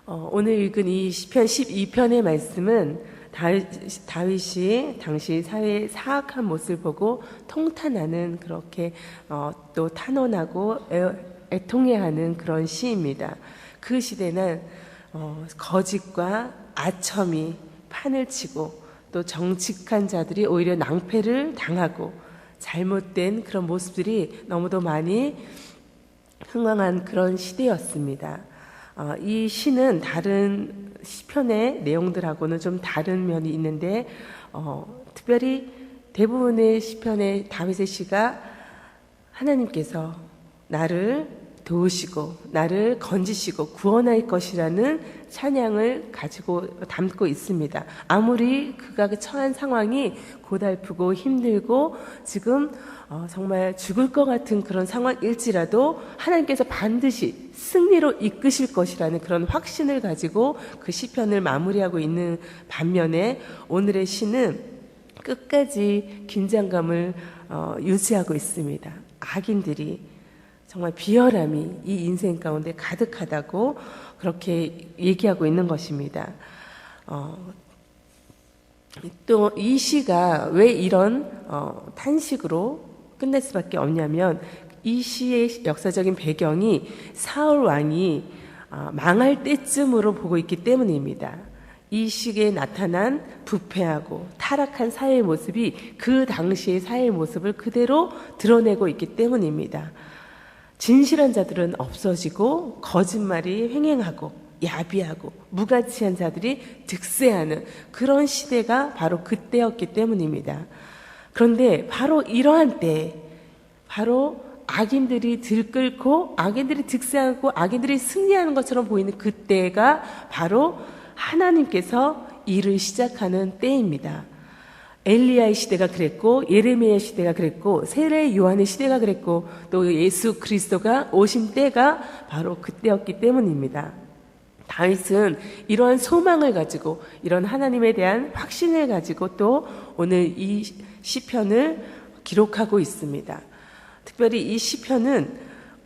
오늘 읽은 이 시편 12편의 말씀은 다윗이 당시 사회의 사악한 모습을 보고 통탄하는, 그렇게 또 탄원하고 애통해하는 그런 시입니다. 그 시대는 거짓과 아첨이 판을 치고 또 정직한 자들이 오히려 낭패를 당하고 잘못된 그런 모습들이 너무도 많이 흥황한 그런 시대였습니다. 이 시는 다른 시편의 내용들하고는 좀 다른 면이 있는데, 특별히 대부분의 시편의 다윗의 시가 하나님께서 나를 도우시고 나를 건지시고 구원할 것이라는 찬양을 가지고 담고 있습니다. 아무리 그가 처한 상황이 고달프고 힘들고 지금 정말 죽을 것 같은 그런 상황일지라도 하나님께서 반드시 승리로 이끄실 것이라는 그런 확신을 가지고 그 시편을 마무리하고 있는 반면에, 오늘의 시는 끝까지 긴장감을 유지하고 있습니다. 악인들이 정말 비열함이 이 인생 가운데 가득하다고 그렇게 얘기하고 있는 것입니다. 또 이 시가 왜 이런 탄식으로 끝낼 수밖에 없냐면, 이 시의 역사적인 배경이 사울 왕이 망할 때쯤으로 보고 있기 때문입니다. 이 시기에 나타난 부패하고 타락한 사회의 모습이 그 당시의 사회의 모습을 그대로 드러내고 있기 때문입니다. 진실한 자들은 없어지고 거짓말이 횡행하고 야비하고 무가치한 자들이 득세하는 그런 시대가 바로 그때였기 때문입니다. 그런데 바로 이러한 때, 바로 악인들이 들끓고 악인들이 득세하고 악인들이 승리하는 것처럼 보이는 그때가 바로 하나님께서 일을 시작하는 때입니다. 엘리야의 시대가 그랬고, 예레미야의 시대가 그랬고, 세례 요한의 시대가 그랬고, 또 예수 그리스도가 오신 때가 바로 그때였기 때문입니다. 다윗은 이러한 소망을 가지고, 이런 하나님에 대한 확신을 가지고 또 오늘 이 시편을 기록하고 있습니다. 특별히 이 시편은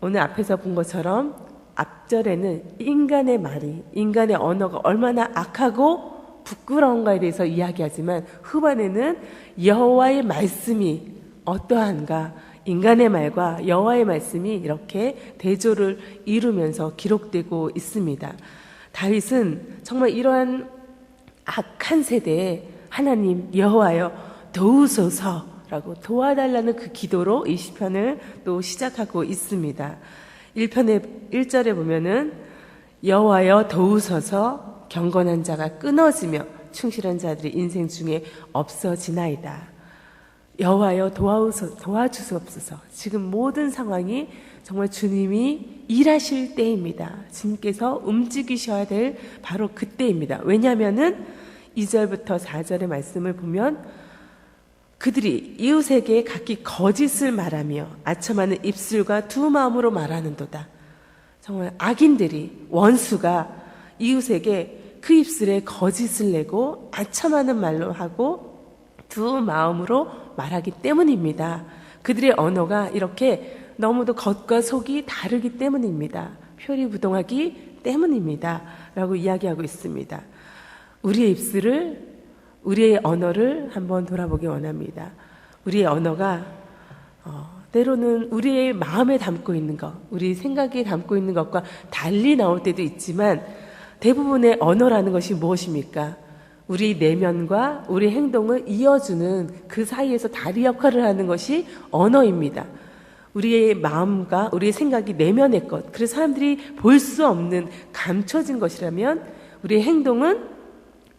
오늘 앞에서 본 것처럼 앞절에는 인간의 말이, 인간의 언어가 얼마나 악하고 부끄러운가에 대해서 이야기하지만, 후반에는 여호와의 말씀이 어떠한가, 인간의 말과 여호와의 말씀이 이렇게 대조를 이루면서 기록되고 있습니다. 다윗은 정말 이러한 악한 세대에 하나님 여호와여 도우소서라고 도와달라는 그 기도로 이 시편을 또 시작하고 있습니다. 1절에 보면은 여호와여 도우소서, 경건한 자가 끊어지며 충실한 자들이 인생 중에 없어지나이다. 여호와여 도와주시옵소서. 지금 모든 상황이 정말 주님이 일하실 때입니다. 주님께서 움직이셔야 될 바로 그때입니다. 왜냐하면은 2절부터 4절의 말씀을 보면, 그들이 이웃에게 각기 거짓을 말하며 아첨하는 입술과 두 마음으로 말하는도다. 정말 악인들이, 원수가 이웃에게 그 입술에 거짓을 내고 아첨하는 말로 하고 두 마음으로 말하기 때문입니다. 그들의 언어가 이렇게 너무도 겉과 속이 다르기 때문입니다. 표리부동하기 때문입니다. 라고 이야기하고 있습니다. 우리의 입술을, 우리의 언어를 한번 돌아보기 원합니다. 우리의 언어가 때로는 우리의 마음에 담고 있는 것, 우리 생각에 담고 있는 것과 달리 나올 때도 있지만, 대부분의 언어라는 것이 무엇입니까? 우리 내면과 우리 행동을 이어주는 그 사이에서 다리 역할을 하는 것이 언어입니다. 우리의 마음과 우리의 생각이 내면의 것, 그래서 사람들이 볼 수 없는 감춰진 것이라면, 우리의 행동은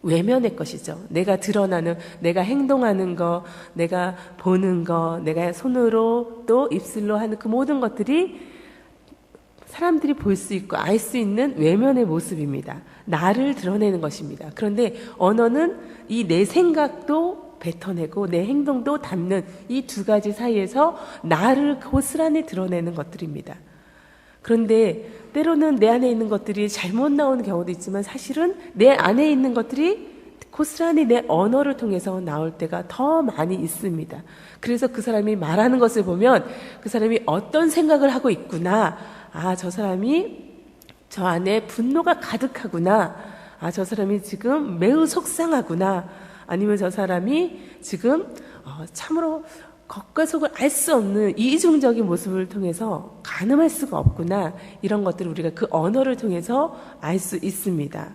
외면의 것이죠. 내가 드러나는, 내가 행동하는 거, 내가 보는 거, 내가 손으로 또 입술로 하는 그 모든 것들이 사람들이 볼 수 있고 알 수 있는 외면의 모습입니다. 나를 드러내는 것입니다. 그런데 언어는 이 내 생각도 뱉어내고 내 행동도 담는 이 두 가지 사이에서 나를 고스란히 드러내는 것들입니다. 그런데 때로는 내 안에 있는 것들이 잘못 나오는 경우도 있지만, 사실은 내 안에 있는 것들이 고스란히 내 언어를 통해서 나올 때가 더 많이 있습니다. 그래서 그 사람이 말하는 것을 보면 그 사람이 어떤 생각을 하고 있구나, 저 사람이 저 안에 분노가 가득하구나. 아, 저 사람이 지금 매우 속상하구나. 아니면 저 사람이 지금 참으로 겉과 속을 알 수 없는 이중적인 모습을 통해서 가늠할 수가 없구나. 이런 것들을 우리가 그 언어를 통해서 알 수 있습니다.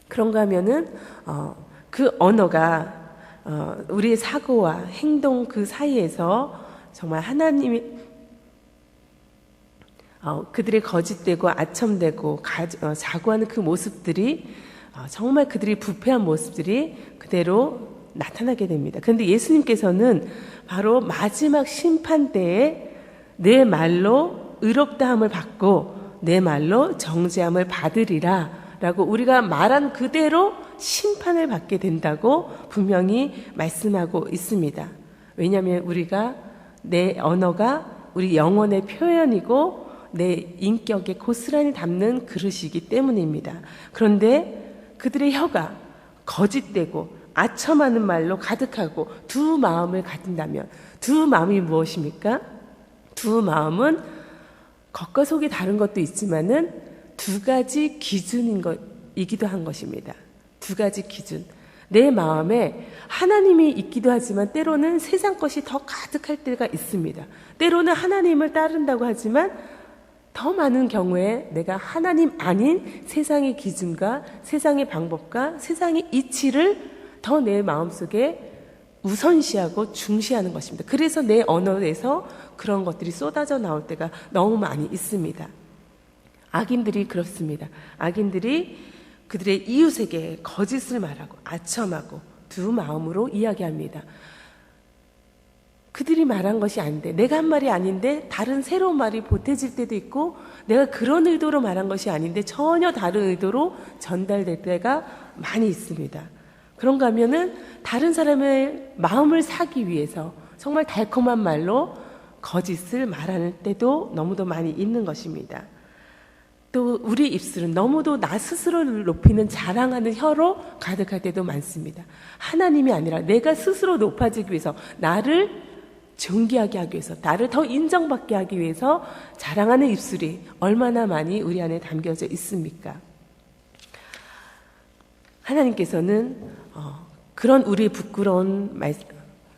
그런가 하면은 그 언어가 우리의 사고와 행동 그 사이에서 정말 하나님이 그들의 거짓되고 아첨되고 자고하는 그 모습들이 정말 그들이 부패한 모습들이 그대로 나타나게 됩니다. 그런데 예수님께서는 바로 마지막 심판 때에 내 말로 의롭다함을 받고 내 말로 정죄함을 받으리라 라고 우리가 말한 그대로 심판을 받게 된다고 분명히 말씀하고 있습니다. 왜냐하면 우리가 내 언어가 우리 영혼의 표현이고 내 인격에 고스란히 담는 그릇이기 때문입니다. 그런데 그들의 혀가 거짓되고 아첨하는 말로 가득하고 두 마음을 가진다면 두 마음이 무엇입니까? 두 마음은 겉과 속이 다른 것도 있지만은 두 가지 기준이기도 한 것입니다. 두 가지 기준. 내 마음에 하나님이 있기도 하지만 때로는 세상 것이 더 가득할 때가 있습니다. 때로는 하나님을 따른다고 하지만 더 많은 경우에 내가 하나님 아닌 세상의 기준과 세상의 방법과 세상의 이치를 더 내 마음속에 우선시하고 중시하는 것입니다. 그래서 내 언어에서 그런 것들이 쏟아져 나올 때가 너무 많이 있습니다. 악인들이 그렇습니다. 악인들이 그들의 이웃에게 거짓을 말하고 아첨하고 두 마음으로 이야기합니다. 그들이 말한 것이 아닌데 내가 한 말이 아닌데 다른 새로운 말이 보태질 때도 있고 내가 그런 의도로 말한 것이 아닌데 전혀 다른 의도로 전달될 때가 많이 있습니다. 그런가 하면은 다른 사람의 마음을 사기 위해서 정말 달콤한 말로 거짓을 말하는 때도 너무도 많이 있는 것입니다. 또 우리 입술은 너무도 나 스스로를 높이는 자랑하는 혀로 가득할 때도 많습니다. 하나님이 아니라 내가 스스로 높아지기 위해서 나를 존귀하게 하기 위해서 나를 더 인정받게 하기 위해서 자랑하는 입술이 얼마나 많이 우리 안에 담겨져 있습니까? 하나님께서는 그런 우리의 부끄러운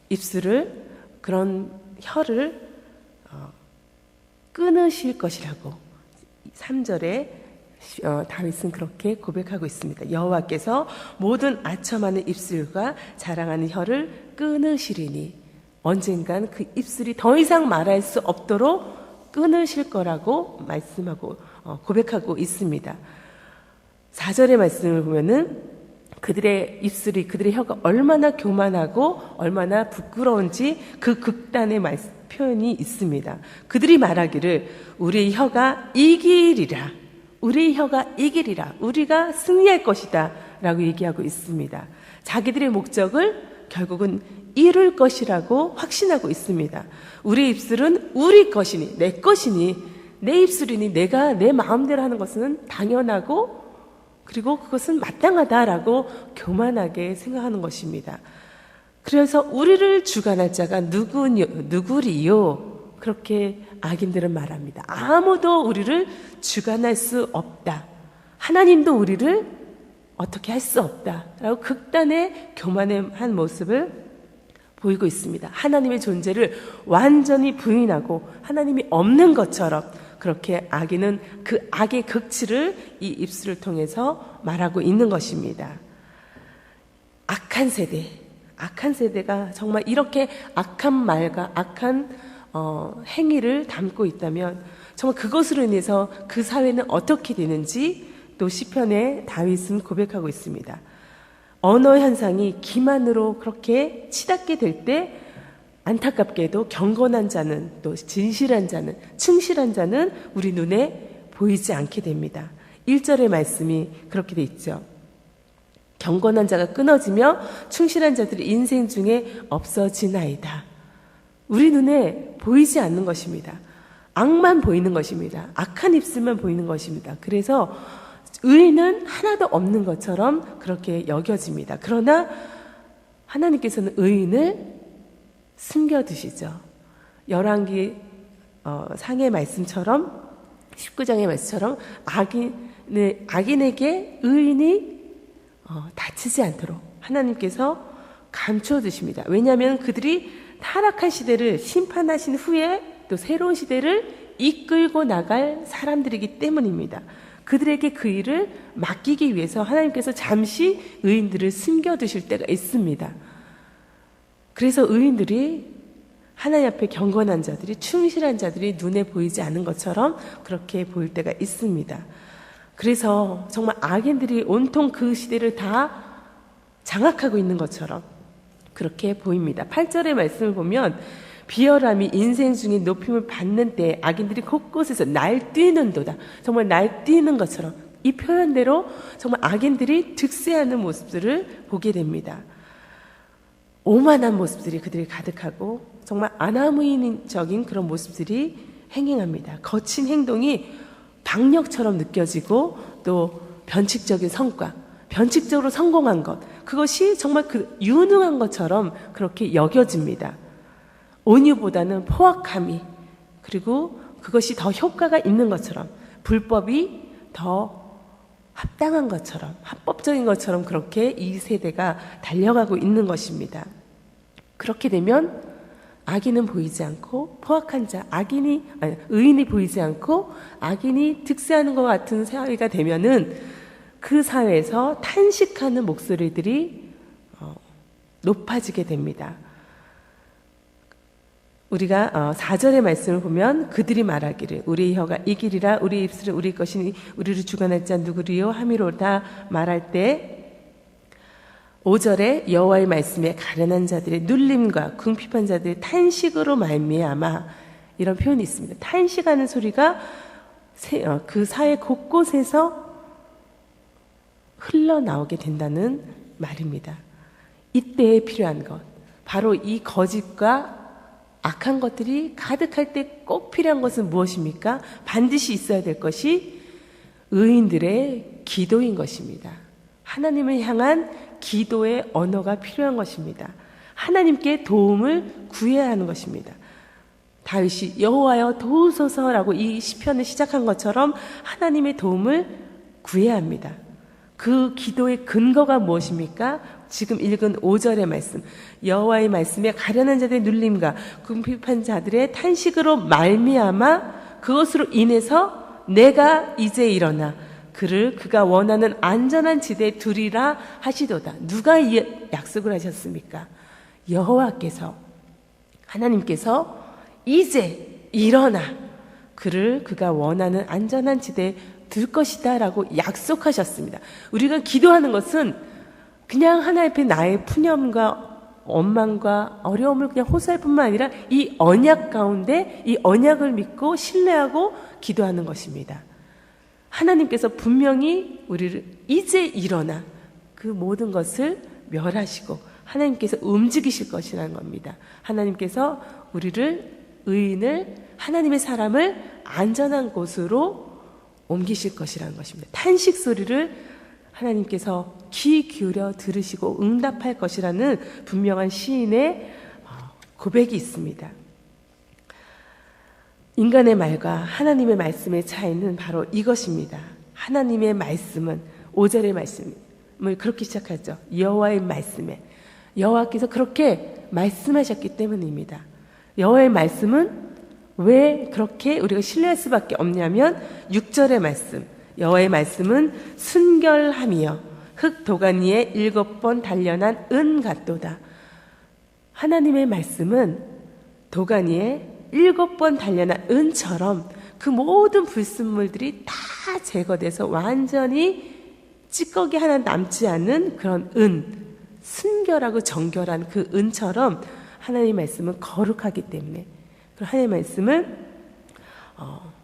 입술을 그런 혀를 끊으실 것이라고 3절에 다윗은 그렇게 고백하고 있습니다. 여호와께서 모든 아첨하는 입술과 자랑하는 혀를 끊으시리니 언젠간 그 입술이 더 이상 말할 수 없도록 끊으실 거라고 말씀하고 고백하고 있습니다. 4절의 말씀을 보면은 그들의 입술이 그들의 혀가 얼마나 교만하고 얼마나 부끄러운지 그 극단의 표현이 있습니다. 그들이 말하기를 우리의 혀가 이기리라. 우리의 혀가 이기리라. 우리가 승리할 것이다 라고 얘기하고 있습니다. 자기들의 목적을 결국은 이룰 것이라고 확신하고 있습니다. 우리의 입술은 우리 것이니 내 것이니 내 입술이니 내가 내 마음대로 하는 것은 당연하고 그리고 그것은 마땅하다라고 교만하게 생각하는 것입니다. 그래서 우리를 주관할 자가 누구리요? 그렇게 악인들은 말합니다. 아무도 우리를 주관할 수 없다. 하나님도 우리를 어떻게 할 수 없다라고 극단의 교만한 모습을 보이고 있습니다. 하나님의 존재를 완전히 부인하고 하나님이 없는 것처럼 그렇게 악인은 그 악의 극치를 이 입술을 통해서 말하고 있는 것입니다. 악한 세대가 정말 이렇게 악한 말과 악한 행위를 담고 있다면 정말 그것으로 인해서 그 사회는 어떻게 되는지 또 시편에 다윗은 고백하고 있습니다. 언어 현상이 기만으로 그렇게 치닫게 될 때 안타깝게도 경건한 자는 또 진실한 자는 충실한 자는 우리 눈에 보이지 않게 됩니다. 1절의 말씀이 그렇게 돼 있죠. 경건한 자가 끊어지며 충실한 자들의 인생 중에 없어지나이다. 우리 눈에 보이지 않는 것입니다. 악만 보이는 것입니다. 악한 입술만 보이는 것입니다. 그래서 의는 하나도 없는 것처럼 그렇게 여겨집니다. 그러나 하나님께서는 의인을 숨겨두시죠. 열왕기 상의 말씀처럼 19장의 말씀처럼 악인에게 의인이 다치지 않도록 하나님께서 감춰두십니다. 왜냐하면 그들이 타락한 시대를 심판하신 후에 또 새로운 시대를 이끌고 나갈 사람들이기 때문입니다. 그들에게 그 일을 맡기기 위해서 하나님께서 잠시 의인들을 숨겨두실 때가 있습니다. 그래서 의인들이 하나님 앞에 경건한 자들이, 충실한 자들이 눈에 보이지 않는 것처럼 그렇게 보일 때가 있습니다. 그래서 정말 악인들이 온통 그 시대를 다 장악하고 있는 것처럼 그렇게 보입니다. 8절의 말씀을 보면 비열함이 인생 중에 높임을 받는 때 악인들이 곳곳에서 날뛰는도다. 정말 날뛰는 것처럼 이 표현대로 정말 악인들이 득세하는 모습들을 보게 됩니다. 오만한 모습들이 그들이 가득하고 정말 아나무인적인 그런 모습들이 행행합니다. 거친 행동이 박력처럼 느껴지고 또 변칙적인 성과, 변칙적으로 성공한 것, 그것이 정말 그 유능한 것처럼 그렇게 여겨집니다. 온유보다는 포악함이, 그리고 그것이 더 효과가 있는 것처럼, 불법이 더 합당한 것처럼, 합법적인 것처럼 그렇게 이 세대가 달려가고 있는 것입니다. 그렇게 되면 악인은 보이지 않고 포악한 자, 의인이 보이지 않고 악인이 득세하는 것 같은 사회가 되면은 그 사회에서 탄식하는 목소리들이 높아지게 됩니다. 우리가 4절의 말씀을 보면 그들이 말하기를 우리 혀가 이기리라 우리 입술은 우리 것이니 우리를 주관할 자 누구리요 하미로다 말할 때 5절에 여호와의 말씀에 가련한 자들의 눌림과 궁핍한 자들의 탄식으로 말미암아 이런 표현이 있습니다. 탄식하는 소리가 그 사회 곳곳에서 흘러나오게 된다는 말입니다. 이때에 필요한 것, 바로 이 거짓과 악한 것들이 가득할 때 꼭 필요한 것은 무엇입니까? 반드시 있어야 될 것이 의인들의 기도인 것입니다. 하나님을 향한 기도의 언어가 필요한 것입니다. 하나님께 도움을 구해야 하는 것입니다. 다윗이 여호와여 도우소서라고 이 시편을 시작한 것처럼 하나님의 도움을 구해야 합니다. 그 기도의 근거가 무엇입니까? 지금 읽은 5절의 말씀, 여호와의 말씀에 가련한 자들의 눌림과 궁핍한 자들의 탄식으로 말미암아 그것으로 인해서 내가 이제 일어나 그를 그가 원하는 안전한 지대에 두리라 하시도다. 누가 이 약속을 하셨습니까? 여호와께서, 하나님께서 이제 일어나 그를 그가 원하는 안전한 지대에 둘 것이다 라고 약속하셨습니다. 우리가 기도하는 것은 그냥 하나님 앞에 나의 푸념과 원망과 어려움을 그냥 호소할 뿐만 아니라 이 언약 가운데 이 언약을 믿고 신뢰하고 기도하는 것입니다. 하나님께서 분명히 우리를 이제 일어나 그 모든 것을 멸하시고 하나님께서 움직이실 것이라는 겁니다. 하나님께서 우리를, 의인을, 하나님의 사람을 안전한 곳으로 옮기실 것이라는 것입니다. 탄식 소리를 하나님께서 귀 기울여 들으시고 응답할 것이라는 분명한 시인의 고백이 있습니다. 인간의 말과 하나님의 말씀의 차이는 바로 이것입니다. 하나님의 말씀은 5절의 말씀을 그렇게 시작하죠. 여호와의 말씀에, 여호와께서 그렇게 말씀하셨기 때문입니다. 여호와의 말씀은 왜 그렇게 우리가 신뢰할 수밖에 없냐면 6절의 말씀, 여호와의 말씀은 순결함이여 흙 도가니에 7번 단련한 은 같도다. 하나님의 말씀은 도가니에 7번 단련한 은처럼 그 모든 불순물들이 다 제거돼서 완전히 찌꺼기 하나 남지 않는 그런 은, 순결하고 정결한 그 은처럼 하나님의 말씀은 거룩하기 때문에, 하나님의 말씀은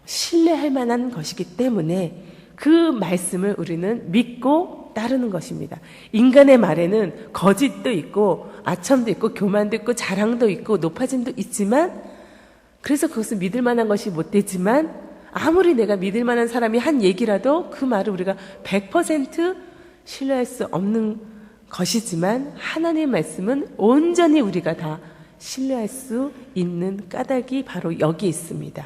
신뢰할 만한 것이기 때문에 그 말씀을 우리는 믿고 따르는 것입니다. 인간의 말에는 거짓도 있고 아첨도 있고 교만도 있고 자랑도 있고 높아짐도 있지만, 그래서 그것은 믿을 만한 것이 못 되지만 아무리 내가 믿을 만한 사람이 한 얘기라도 그 말을 우리가 100% 신뢰할 수 없는 것이지만 하나님의 말씀은 온전히 우리가 다 신뢰할 수 있는 까닭이 바로 여기 있습니다.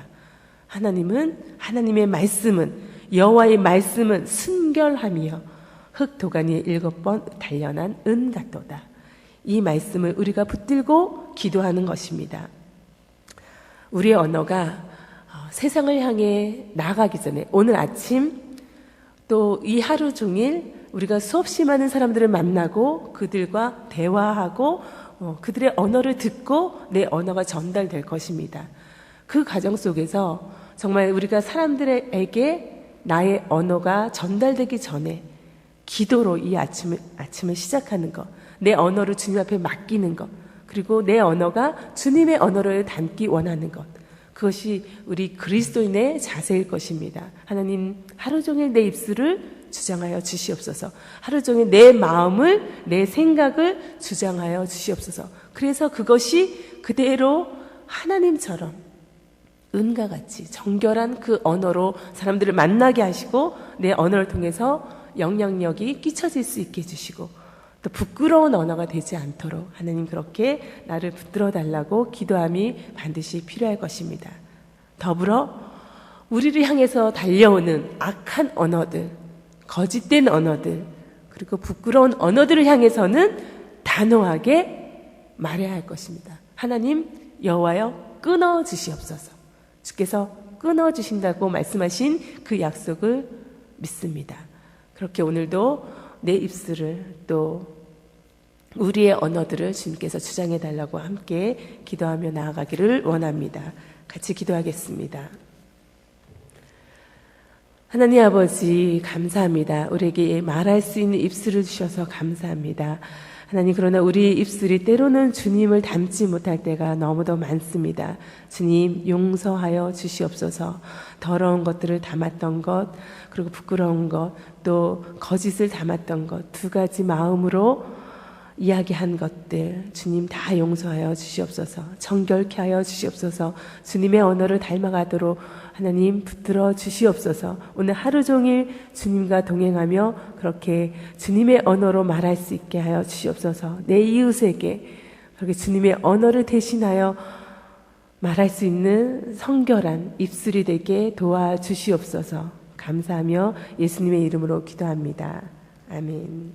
하나님은, 하나님의 말씀은, 여호와의 말씀은 순결함이요 흙도가니에 7번 단련한 은 같도다. 이 말씀을 우리가 붙들고 기도하는 것입니다. 우리의 언어가 세상을 향해 나아가기 전에 오늘 아침 또 이 하루 종일 우리가 수없이 많은 사람들을 만나고 그들과 대화하고 그들의 언어를 듣고 내 언어가 전달될 것입니다. 그 과정 속에서 정말 우리가 사람들에게 나의 언어가 전달되기 전에 기도로 이 아침을 시작하는 것, 내 언어를 주님 앞에 맡기는 것, 그리고 내 언어가 주님의 언어를 담기 원하는 것, 그것이 우리 그리스도인의 자세일 것입니다. 하나님, 하루 종일 내 입술을 주장하여 주시옵소서. 하루 종일 내 마음을, 내 생각을 주장하여 주시옵소서. 그래서 그것이 그대로 하나님처럼 은과 같이 정결한 그 언어로 사람들을 만나게 하시고 내 언어를 통해서 영향력이 끼쳐질 수 있게 해주시고 또 부끄러운 언어가 되지 않도록 하나님 그렇게 나를 붙들어 달라고 기도함이 반드시 필요할 것입니다. 더불어 우리를 향해서 달려오는 악한 언어들, 거짓된 언어들, 그리고 부끄러운 언어들을 향해서는 단호하게 말해야 할 것입니다. 하나님, 여호와여 끊어 주시옵소서. 주께서 끊어 주신다고 말씀하신 그 약속을 믿습니다. 그렇게 오늘도 내 입술을 또 우리의 언어들을 주님께서 주장해 달라고 함께 기도하며 나아가기를 원합니다. 같이 기도하겠습니다. 하나님 아버지 감사합니다. 우리에게 말할 수 있는 입술을 주셔서 감사합니다. 하나님, 그러나 우리 입술이 때로는 주님을 닮지 못할 때가 너무도 많습니다. 주님 용서하여 주시옵소서. 더러운 것들을 담았던 것, 그리고 부끄러운 것, 또 거짓을 담았던 것, 두 가지 마음으로 이야기한 것들 주님 다 용서하여 주시옵소서. 정결케 하여 주시옵소서. 주님의 언어를 닮아가도록 하나님 붙들어 주시옵소서. 오늘 하루 종일 주님과 동행하며 그렇게 주님의 언어로 말할 수 있게 하여 주시옵소서. 내 이웃에게 그렇게 주님의 언어를 대신하여 말할 수 있는 성결한 입술이 되게 도와주시옵소서. 감사하며 예수님의 이름으로 기도합니다. 아멘.